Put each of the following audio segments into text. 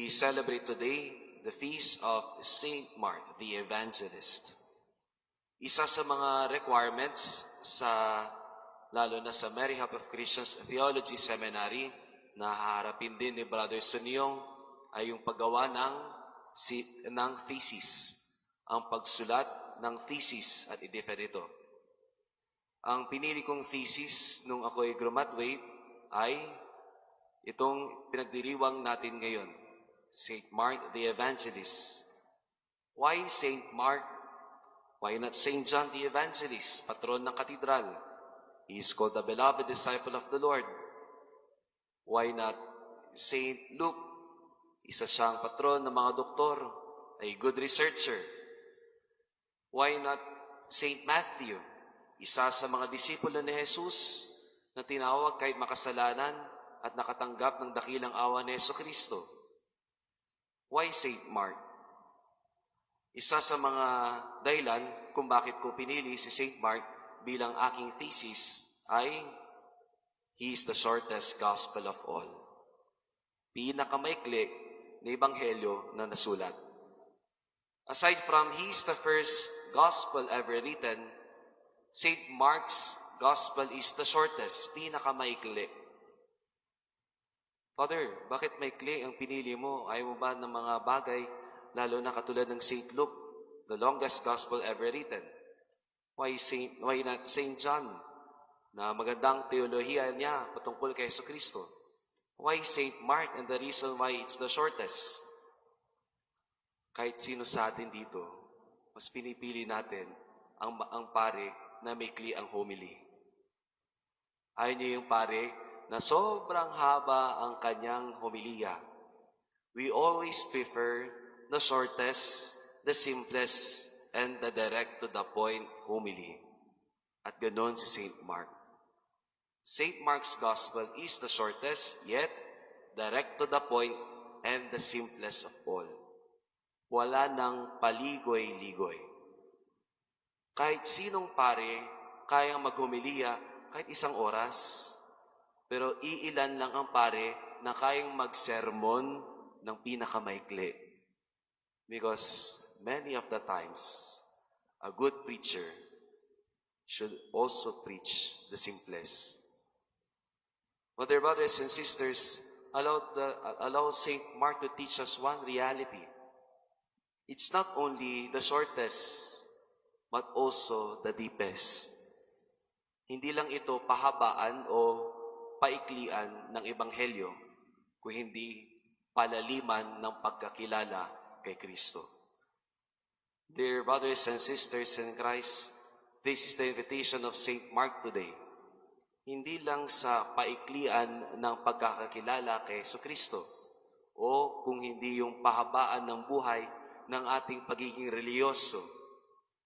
We celebrate today the feast of Saint Mark the Evangelist. Isa sa mga requirements lalo na sa Mary Hope of Christians Theology Seminary na haharapin din ni Brother Sunyong ay yung paggawa ng thesis. Ang pagsulat ng thesis at i-defend ito. Ang pinili kong thesis nung ako'y graduate ay itong pinagdiriwang natin ngayon, Saint Mark the Evangelist. Why Saint Mark? Why not Saint John the Evangelist, patron ng katedral? He is called the beloved disciple of the Lord. Why not Saint Luke? Isa siyang patron ng mga doktor, a good researcher. Why not Saint Matthew? Isa sa mga disipulo ni Jesus na tinawag kahit makasalanan at nakatanggap ng dakilang awa ni Jesucristo. Why Saint Mark? Isa sa mga dahilan kung bakit ko pinili si Saint Mark bilang aking thesis ay he is the shortest gospel of all. Pinakamaikli na ebanghelyo na nasulat. Aside from he is the first gospel ever written, Saint Mark's gospel is the shortest, pinakamaikli. Father, bakit maikli ang pinili mo? Ayaw mo ba ng mga bagay, lalo na katulad ng Saint Luke, the longest gospel ever written? Why not Saint John, na magandang teolohiya niya patungkol kay Jesucristo? Why Saint Mark, and the reason why it's the shortest? Kahit sino sa atin dito, mas pinipili natin ang pare na maikli ang homily. Ayaw niyo yung pare na sobrang haba ang kanyang homilya. We always prefer the shortest, the simplest, and the direct-to-the-point homily. At ganon si Saint Mark. Saint Mark's Gospel is the shortest, yet direct-to-the-point, and the simplest of all. Wala nang paligoy-ligoy. Kahit sinong pare, kayang maghumiliya kahit isang oras. Pero iilan lang ang pare na kayang magsermon ng pinakamaikli. Because many of the times, a good preacher should also preach the simplest. Dear brothers and sisters, allow Saint Mark to teach us one reality. It's not only the shortest, but also the deepest. Hindi lang ito pahabaan o paiklian ng ebanghelyo, kung hindi palaliman ng pagkakilala kay Kristo. Dear brothers and sisters in Christ, this is the invitation of Saint Mark today. Hindi lang sa paiklian ng pagkakakilala kay Jesucristo, o kung hindi yung pahabaan ng buhay ng ating pagiging reliyoso,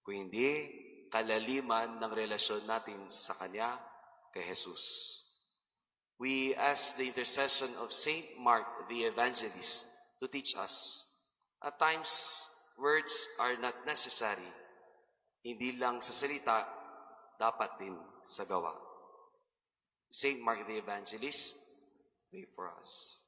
kung hindi kalaliman ng relasyon natin sa Kanya, kay Jesus. We ask the intercession of Saint Mark the Evangelist to teach us. At times, words are not necessary. Hindi lang sa salita, dapat din sa gawa. Saint Mark the Evangelist, pray for us.